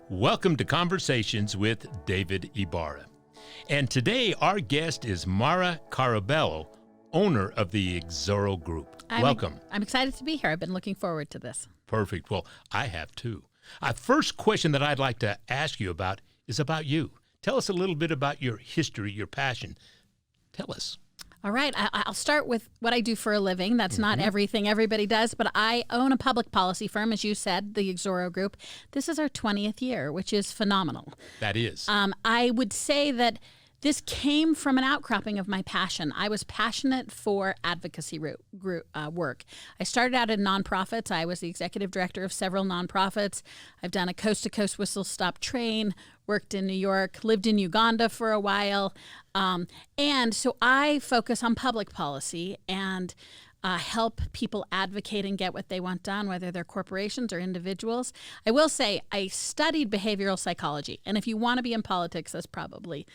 Welcome to Conversations with David Ibarra. And today our guest is Maura Carabello, owner of the Exoro Group. Welcome. I'm excited to be here. I've been looking forward to this. Perfect. Well, I have too. First question that I'd like to ask you about is about you. Tell us a little bit about your history, your passion. Tell us. All right. I'll start with what I do for a living. That's not everything everybody does, but I own a public policy firm, as you said, the Exoro Group. This is our 20th year, which is phenomenal. That is. I would say that this came from an outcropping of my passion. I was passionate for advocacy work. I started out in nonprofits. I was the executive director of several nonprofits. I've done a coast-to-coast whistle-stop train, worked in New York, lived in Uganda for a while. And so I focus on public policy and help people advocate and get what they want done, whether they're corporations or individuals. I will say I studied behavioral psychology. And if you want to be in politics, that's probably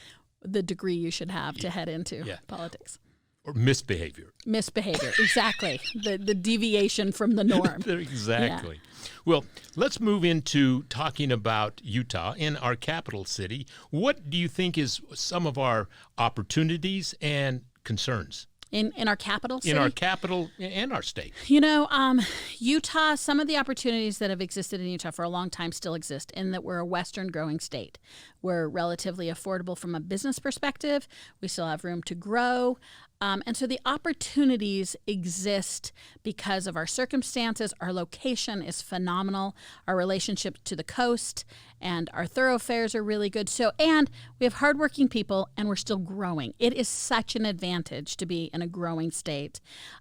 the degree you should have to head into politics. Or misbehavior. Misbehavior, exactly. the deviation from the norm. Exactly. Yeah. Well, let's move into talking about Utah in our capital city. What do you think is some of our opportunities and concerns? In our capital city? In our capital and our state. You know, Utah, some of the opportunities that have existed in Utah for a long time still exist in that we're a Western growing state. We're relatively affordable from a business perspective. We still have room to grow. And so the opportunities exist because of our circumstances. Our location is phenomenal. Our relationship to the coast and our thoroughfares are really good. And we have hardworking people and we're still growing. It is such an advantage to be in a growing state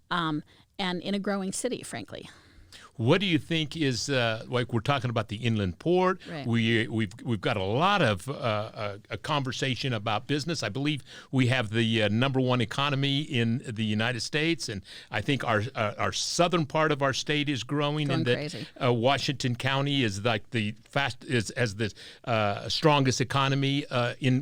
and in a growing city, frankly. What do you think is like we're talking about the inland port? Right. We've got a lot of a conversation about business. I believe we have the number one economy in the United States, and I think our southern part of our state is growing, and crazy. That Washington County is like the strongest economy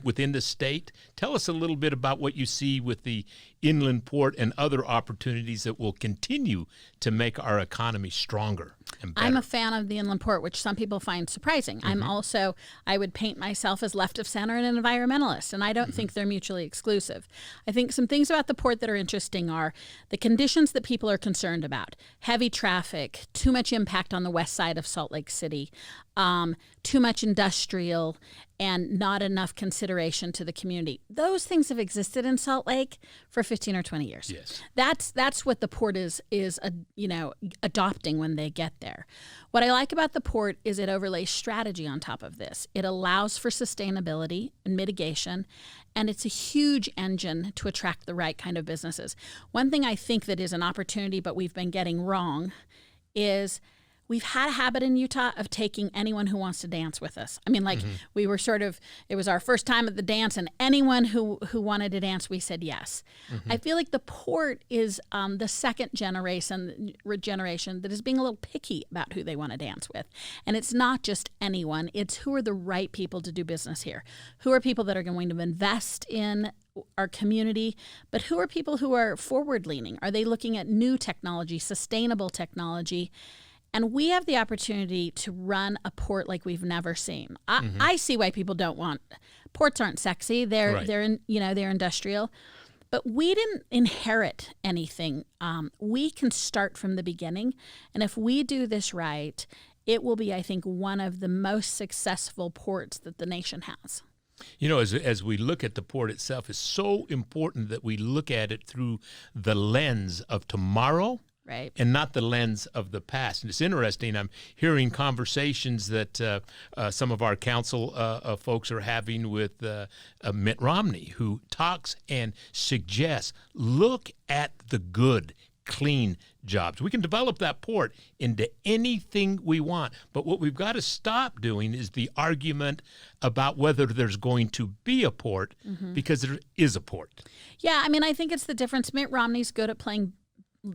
within the state. Tell us a little bit about what you see with the inland port and other opportunities that will continue to make our economy stronger and better. I'm a fan of the inland port, which some people find surprising. I'm also, I would paint myself as left of center and an environmentalist, and I don't think they're mutually exclusive. I think some things about the port that are interesting are the conditions that people are concerned about. Heavy traffic, too much impact on the west side of Salt Lake City, too much industrial, and not enough consideration to the community. Those things have existed in Salt Lake for 15 or 20 years. Yes. That's what the port is adopting when they get there. What I like about the port is it overlays strategy on top of this. It allows for sustainability and mitigation, and it's a huge engine to attract the right kind of businesses. One thing I think that is an opportunity, but we've been getting wrong, is we've had a habit in Utah of taking anyone who wants to dance with us. I mean, we were it was our first time at the dance, and anyone who wanted to dance, we said yes. I feel like the port is the second generation that is being a little picky about who they want to dance with. And it's not just anyone. It's who are the right people to do business here. Who are people that are going to invest in our community, but who are people who are forward-leaning? Are they looking at new technology, sustainable technology? And we have the opportunity to run a port like we've never seen. I see why people don't want ports. Aren't sexy. They're industrial, but we didn't inherit anything. We can start from the beginning, and if we do this right, it will be, I think, one of the most successful ports that the nation has. You know, as we look at the port itself, it's so important that we look at it through the lens of tomorrow. Right. And not the lens of the past. And it's interesting. I'm hearing conversations that some of our council folks are having with Mitt Romney, who talks and suggests, look at the good, clean jobs. We can develop that port into anything we want. But what we've got to stop doing is the argument about whether there's going to be a port, because there is a port. Yeah, I mean, I think it's the difference. Mitt Romney's good at playing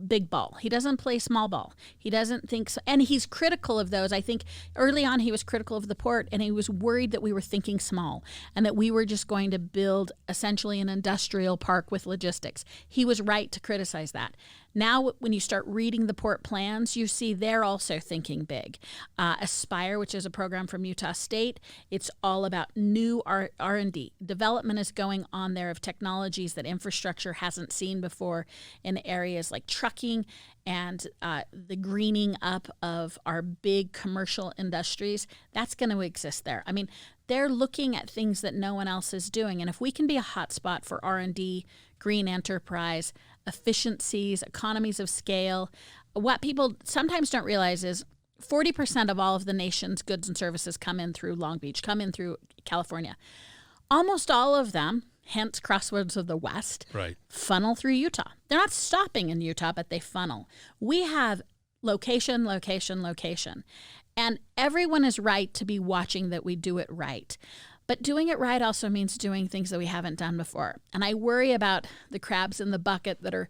big ball. He doesn't play small ball. He doesn't think so. And he's critical of those. I think early on he was critical of the port, and he was worried that we were thinking small and that we were just going to build essentially an industrial park with logistics. He was right to criticize that. Now, when you start reading the port plans, you see they're also thinking big. Aspire, which is a program from Utah State, it's all about new R&D. Development is going on there of technologies that infrastructure hasn't seen before in areas like trucking and the greening up of our big commercial industries. That's going to exist there. I mean, they're looking at things that no one else is doing. And if we can be a hotspot for R&D, green enterprise, efficiencies, economies of scale, what people sometimes don't realize is 40% of all of the nation's goods and services come in through Long Beach, come in through California. Almost all of them, hence Crossroads of the West, Right. funnel through Utah. They're not stopping in Utah, but they funnel. We have location, location, location. And everyone is right to be watching that we do it right. But doing it right also means doing things that we haven't done before. And I worry about the crabs in the bucket that are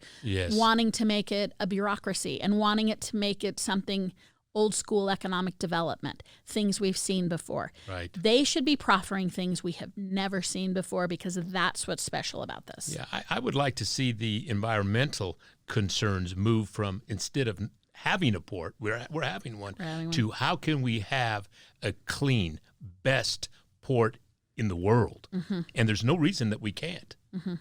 wanting to make it a bureaucracy and wanting it to make it something old school economic development, things we've seen before. Right. They should be proffering things we have never seen before because that's what's special about this. Yeah, I would like to see the environmental concerns move from, instead of having a port, we're having one, to how can we have a clean, best port in the world? Mm-hmm. And there's no reason that we can't. Mm-hmm.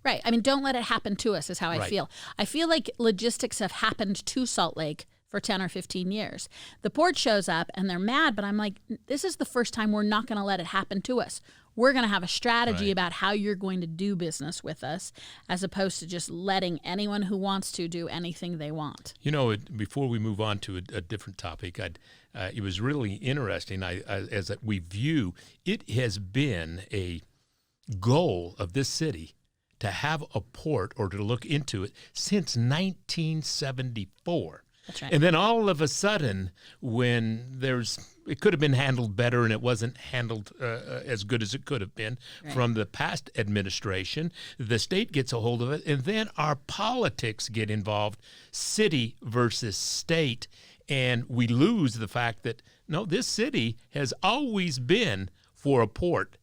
Right. I mean, don't let it happen to us is how I feel. I feel like logistics have happened to Salt Lake for 10 or 15 years. The port shows up and they're mad, but I'm like, this is the first time we're not going to let it happen to us. We're going to have a strategy about how you're going to do business with us, as opposed to just letting anyone who wants to do anything they want. You know, before we move on to a different topic, it was really interesting as we view, it has been a goal of this city to have a port or to look into it since 1974. That's right. And then all of a sudden, when it could have been handled better and it wasn't handled as good as it could have been from the past administration, the state gets a hold of it, and then our politics get involved, city versus state, and we lose the fact that, no, this city has always been for a port.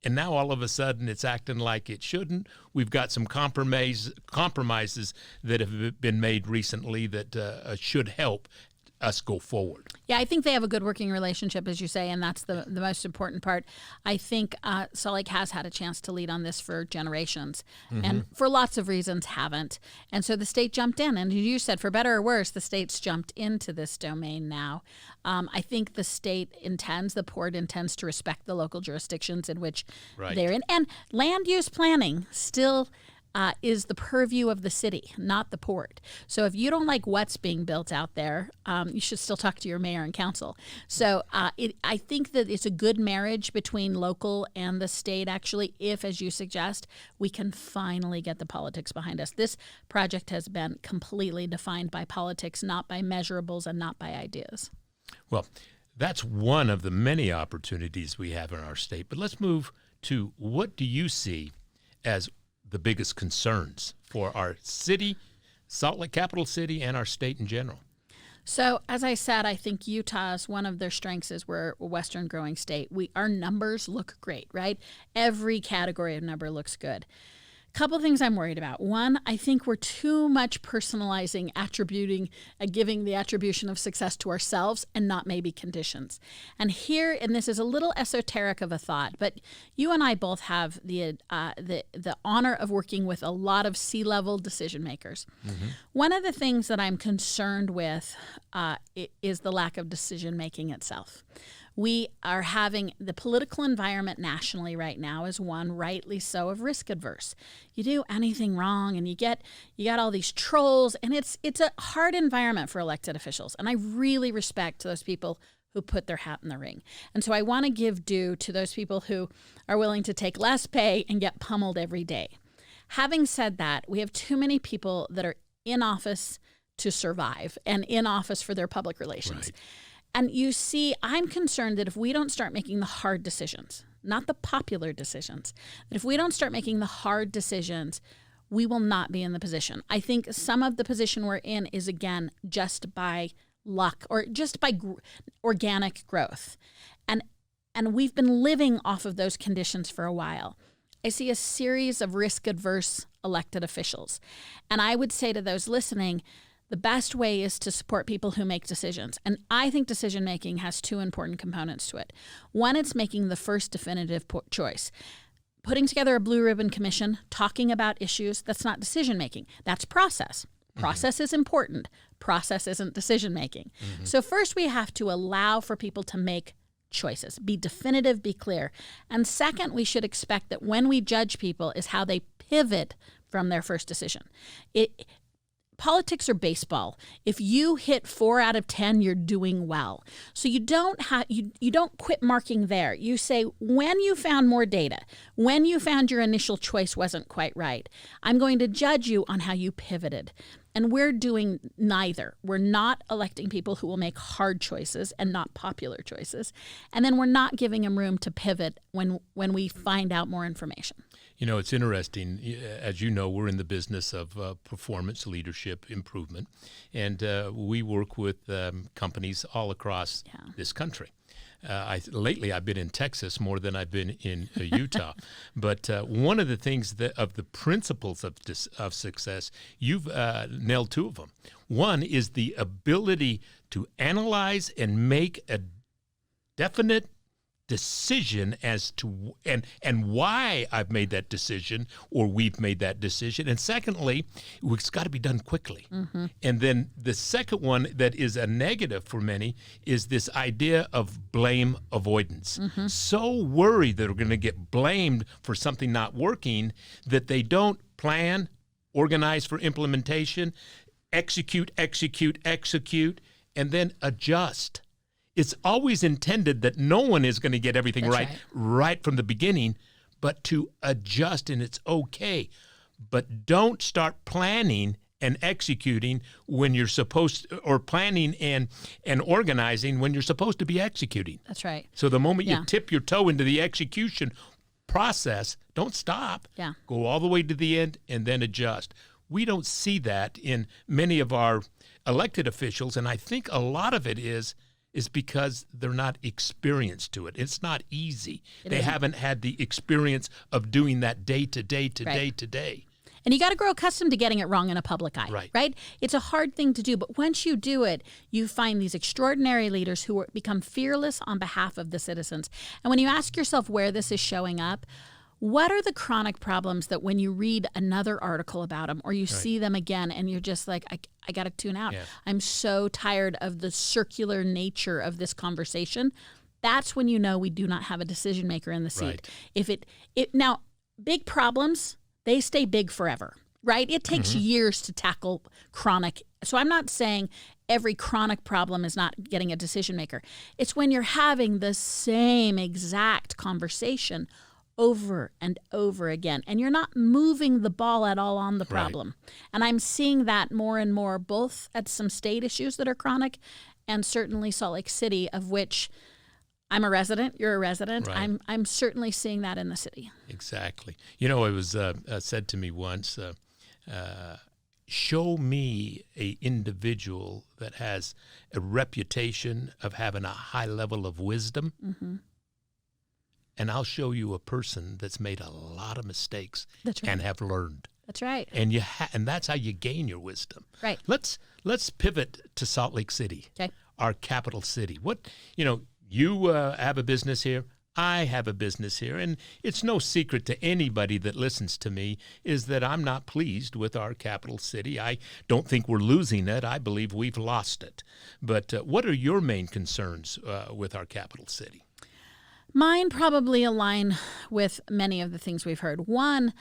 And now all of a sudden it's acting like it shouldn't. We've got some compromises that have been made recently that should help us go forward. Yeah, I think they have a good working relationship, as you say, and that's the most important part. I think Salt Lake has had a chance to lead on this for generations, and for lots of reasons haven't. And so the state jumped in, and you said, for better or worse, the state's jumped into this domain now. I think the port intends to respect the local jurisdictions in which they're in. And land use planning still is the purview of the city, not the port. So if you don't like what's being built out there, you should still talk to your mayor and council. So I think that it's a good marriage between local and the state, actually, if, as you suggest, we can finally get the politics behind us. This project has been completely defined by politics, not by measurables and not by ideas. Well, that's one of the many opportunities we have in our state. But let's move to, what do you see as the biggest concerns for our city, Salt Lake capital city, and our state in general? So, as I said, I think Utah's one of their strengths is we're a Western growing state. Our numbers look great, right? Every category of number looks good. Couple things I'm worried about. One, I think we're too much personalizing, attributing, giving the attribution of success to ourselves and not maybe conditions. And this is a little esoteric of a thought, but you and I both have the honor of working with a lot of C-level decision makers. Mm-hmm. One of the things that I'm concerned with is the lack of decision making itself. We are having the political environment nationally right now is one, rightly so, of risk adverse. You do anything wrong and you got all these trolls, and it's a hard environment for elected officials. And I really respect those people who put their hat in the ring. And so I want to give due to those people who are willing to take less pay and get pummeled every day. Having said that, we have too many people that are in office to survive and in office for their public relations. Right. And you see, I'm concerned that if we don't start making the hard decisions, not the popular decisions, that if we don't start making the hard decisions, we will not be in the position. I think some of the position we're in is, again, just by luck or just by organic growth. And we've been living off of those conditions for a while. I see a series of risk-adverse elected officials. And I would say to those listening, the best way is to support people who make decisions. And I think decision making has two important components to it. One, it's making the first definitive choice. Putting together a blue ribbon commission, talking about issues, that's not decision making. That's process. Process is important. Process isn't decision making. So first we have to allow for people to make choices, be definitive, be clear. And second, we should expect that when we judge people is how they pivot from their first decision. Politics or baseball. If you hit 4 out of 10, you're doing well. So you don't quit marking there. You say, when you found more data, when you found your initial choice wasn't quite right, I'm going to judge you on how you pivoted. And we're doing neither. We're not electing people who will make hard choices and not popular choices. And then we're not giving them room to pivot when we find out more information. You know, it's interesting. As you know, we're in the business of performance, leadership, improvement. And we work with companies all across this country. Lately, I've been in Texas more than I've been in Utah. But one of the things of the principles of success, you've nailed 2 of them. One is the ability to analyze and make a definite decision as to and why I've made that decision or we've made that decision. And secondly, it's got to be done quickly. And then the second one that is a negative for many is this idea of blame avoidance. So worried that they're going to get blamed for something not working that they don't plan, organize for implementation, execute, and then adjust. It's always intended that no one is going to get everything right from the beginning, but to adjust, and it's okay. But don't start planning and executing when you're supposed to, or planning and organizing when you're supposed to be executing. That's right. So the moment you tip your toe into the execution process, don't stop. Go all the way to the end and then adjust. We don't see that in many of our elected officials, and I think a lot of it is because they're not experienced to it. It's not easy. They haven't had the experience of doing that day to day to day to day. And you got to grow accustomed to getting it wrong in a public eye, right? It's a hard thing to do, but once you do it, you find these extraordinary leaders who become fearless on behalf of the citizens. And when you ask yourself where this is showing up, what are the chronic problems that when you read another article about them or you see them again and you're just like, I got to tune out. I'm so tired of the circular nature of this conversation. That's when you know we do not have a decision maker in the seat. If now, big problems, they stay big forever, right? It takes years to tackle chronic. So I'm not saying every chronic problem is not getting a decision maker. It's when you're having the same exact conversation over and over again, and you're not moving the ball at all on the problem. And I'm seeing that more and more, both at some state issues that are chronic and certainly Salt Lake City, of which I'm a resident, you're a resident. I'm certainly seeing that in the city. Exactly. You know, it was said to me once, show me a individual that has a reputation of having a high level of wisdom, and I'll show you a person that's made a lot of mistakes and have learned. That's right. And and that's how you gain your wisdom. Right. Let's pivot to Salt Lake City, our capital city. You have a business here. I have a business here, and it's no secret to anybody that listens to me is that I'm not pleased with our capital city. I don't think we're losing it. I believe we've lost it. But what are your main concerns with our capital city? Mine probably align with many of the things we've heard. One,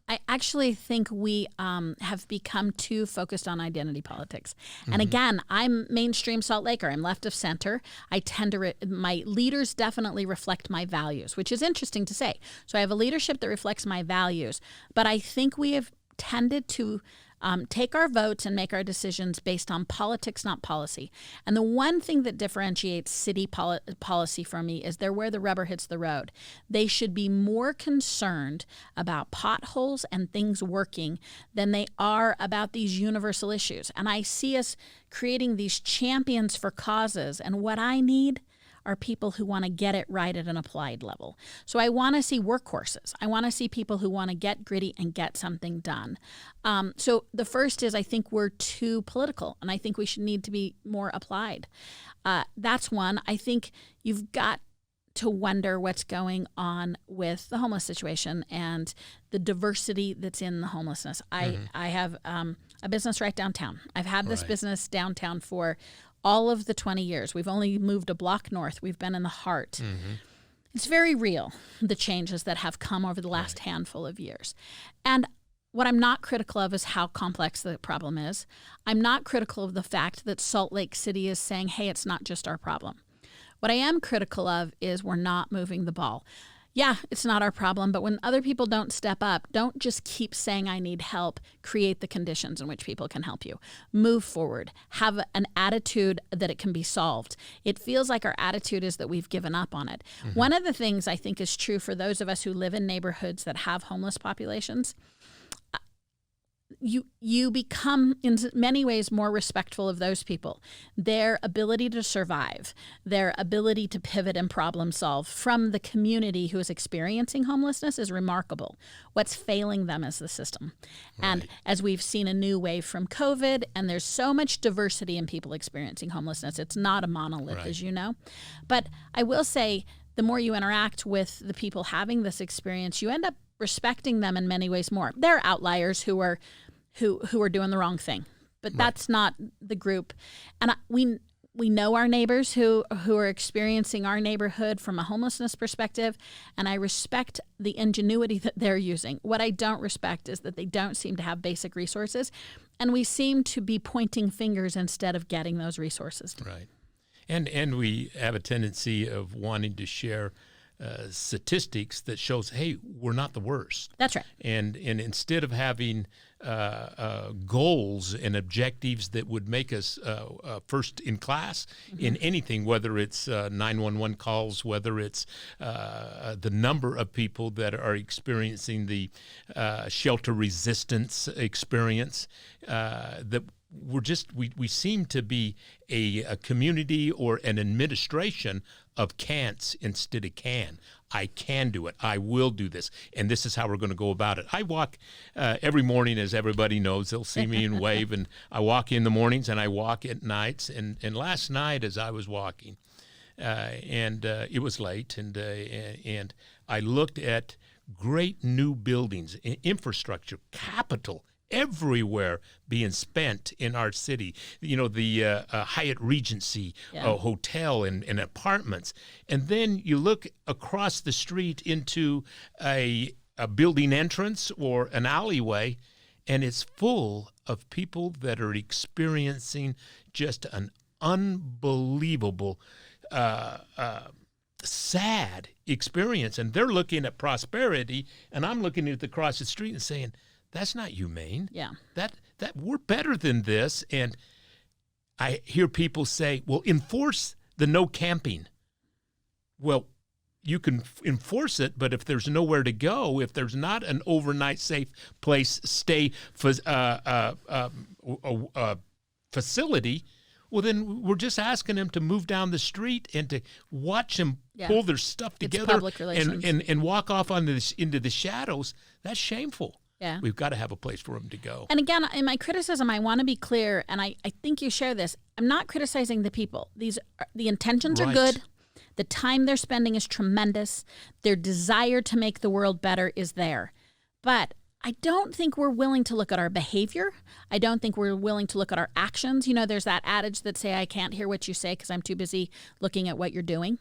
I actually think we have become too focused on identity politics. And again, I'm mainstream Salt Laker. I'm left of center. I tend to, my leaders definitely reflect my values, which is interesting to say. So I have a leadership that reflects my values. But I think we have tended to take our votes and make our decisions based on politics, not policy. And the one thing that differentiates city policy from me is they're where the rubber hits the road. They should be more concerned about potholes and things working than they are about these universal issues. And I see us creating these champions for causes. And what I need are people who want to get it right at an applied level. So I want to see workhorses. I want to see people who want to get gritty and get something done. So the first is I think we're too political, and I think we should need to be more applied. That's one. I think you've got to wonder what's going on with the homeless situation and the diversity that's in the homelessness. I have a business right downtown. I've had this business downtown for all of the 20 years. We've only moved a block north. We've been in the heart. It's very real, the changes that have come over the last handful of years. And what I'm not critical of is how complex the problem is. I'm not critical of the fact that Salt Lake City is saying, hey, it's not just our problem. What I am critical of is we're not moving the ball. Yeah, it's not our problem, but when other people don't step up, don't just keep saying I need help. Create the conditions in which people can help you. Move forward. Have an attitude that it can be solved. It feels like our attitude is that we've given up on it. One of the things I think is true for those of us who live in neighborhoods that have homeless populations, you become in many ways more respectful of those people, their ability to survive, their ability to pivot and problem solve from the community who is experiencing homelessness is remarkable. What's failing them is the system. And as we've seen a new wave from COVID, and there's so much diversity in people experiencing homelessness, it's not a monolith, as you know. But I will say, the more you interact with the people having this experience, you end up respecting them in many ways more. There are outliers who are doing the wrong thing, but that's not the group. And we know our neighbors who are experiencing our neighborhood from a homelessness perspective, and I respect the ingenuity that they're using. What I don't respect is that they don't seem to have basic resources, and we seem to be pointing fingers instead of getting those resources. Right. And we have a tendency of wanting to share statistics that shows, hey, we're not the worst. That's right. And instead of having goals and objectives that would make us first in class in anything, whether it's 911 calls, whether it's the number of people that are experiencing the shelter resistance experience, that we seem to be a community or an administration of can'ts instead of can. I can do it. I will do this. And this is how we're going to go about it. I walk every morning, as everybody knows. They'll see me and wave. And I walk in the mornings and I walk at nights. And last night as I was walking, and it was late, and I looked at great new buildings, infrastructure, capital, everywhere being spent in our city. You know, the Hyatt Regency hotel and apartments. And then you look across the street into a building entrance or an alleyway, and it's full of people that are experiencing just an unbelievable sad experience. And they're looking at prosperity, and I'm looking at it across the street and saying, that's not humane. Yeah. That we're better than this. And I hear people say, well, enforce the no camping. Well, you can enforce it, but if there's nowhere to go, if there's not an overnight safe place stay facility, well, then we're just asking them to move down the street and to watch them pull their stuff together and walk off into the shadows. That's shameful. Yeah. We've got to have a place for them to go. And again, in my criticism, I want to be clear, and I think you share this. I'm not criticizing the people. The intentions are good. The time they're spending is tremendous. Their desire to make the world better is there. But I don't think we're willing to look at our behavior. I don't think we're willing to look at our actions. You know, there's that adage that say, I can't hear what you say because I'm too busy looking at what you're doing.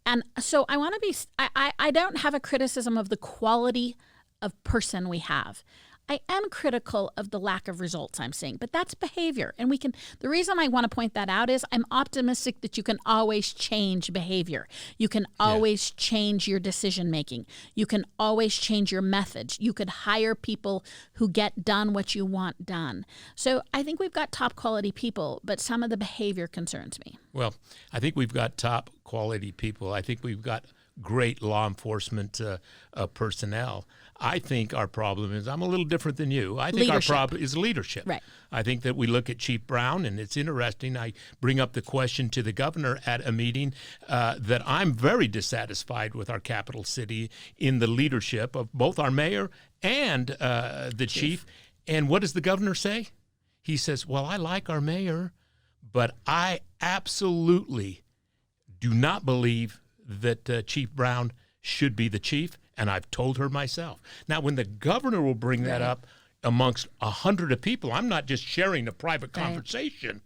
And so I want to be, I don't have a criticism of the quality of person we have. I am critical of the lack of results I'm seeing, but that's behavior. And the reason I want to point that out is I'm optimistic that you can always change behavior. You can always change your decision making. You can always change your methods. You could hire people who get done what you want done. So I think we've got top quality people, but some of the behavior concerns me. Well, I think we've got top quality people. I think we've got great law enforcement personnel. I think our problem is, I'm a little different than you. I think Leadership. our problem is leadership. Right. I think that we look at Chief Brown, and it's interesting. I bring up the question to the governor at a meeting that I'm very dissatisfied with our capital city in the leadership of both our mayor and the chief. And what does the governor say? He says, well, I like our mayor, but I absolutely do not believe that Chief Brown should be the chief, and I've told her myself. Now, when the governor will bring that up amongst 100 of people, I'm not just sharing a private conversation.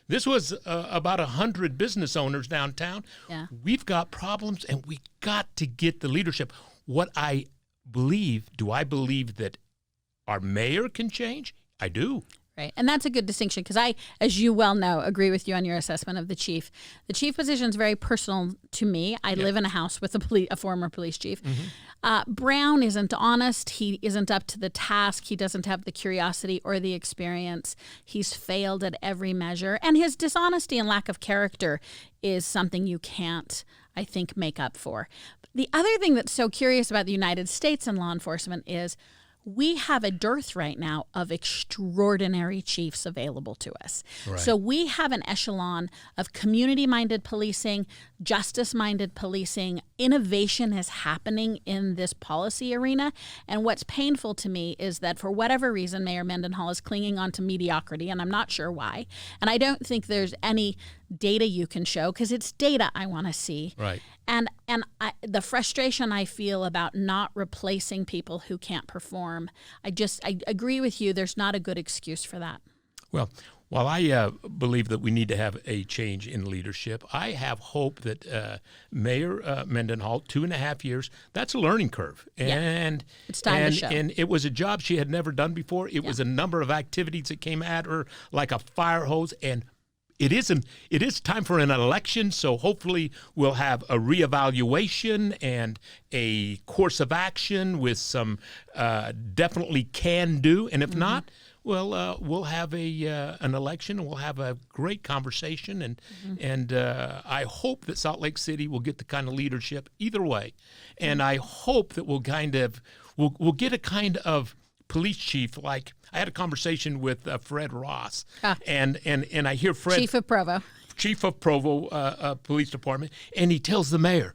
This was about 100 business owners downtown. Yeah. We've got problems, and we got to get the leadership. What I believe, do I believe that our mayor can change? I do. Right. And that's a good distinction because I, as you well know, agree with you on your assessment of the chief. The chief position is very personal to me. I live in a house with a former police chief. Brown isn't honest. He isn't up to the task. He doesn't have the curiosity or the experience. He's failed at every measure. And his dishonesty and lack of character is something you can't, I think, make up for. The other thing that's so curious about the United States and law enforcement is we have a dearth right now of extraordinary chiefs available to us. Right. So we have an echelon of community-minded policing, justice-minded policing. Innovation is happening in this policy arena. And what's painful to me is that for whatever reason, Mayor Mendenhall is clinging on to mediocrity, and I'm not sure why. And I don't think there's any data you can show because it's data I want to see. Right. And the frustration I feel about not replacing people who can't perform, I agree with you. There's not a good excuse for that. Well, while I believe that we need to have a change in leadership, I have hope that Mayor Mendenhall, 2.5 years, that's a learning curve. And it's time to show. And it was a job she had never done before. It was a number of activities that came at her like a fire hose, and it is time for an election, so hopefully we'll have a reevaluation and a course of action with some definitely can do, and if not, well, we'll have an election and we'll have a great conversation, and I hope that Salt Lake City will get the kind of leadership either way, and I hope that we'll get a kind of police chief. Like, I had a conversation with Fred Ross, and I hear Fred, Chief of Provo Police Department, and he tells the mayor,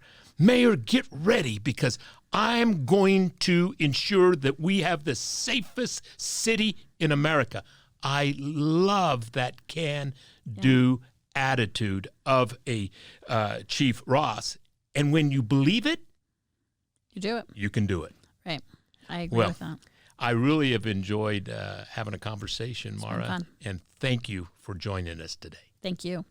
get ready because I'm going to ensure that we have the safest city in America. I love that can-do attitude of a Chief Ross, and when you believe it, you do it. You can do it. Right. I agree with that. I really have enjoyed having a conversation, Maura, fun. and thank you for joining us today. Thank you.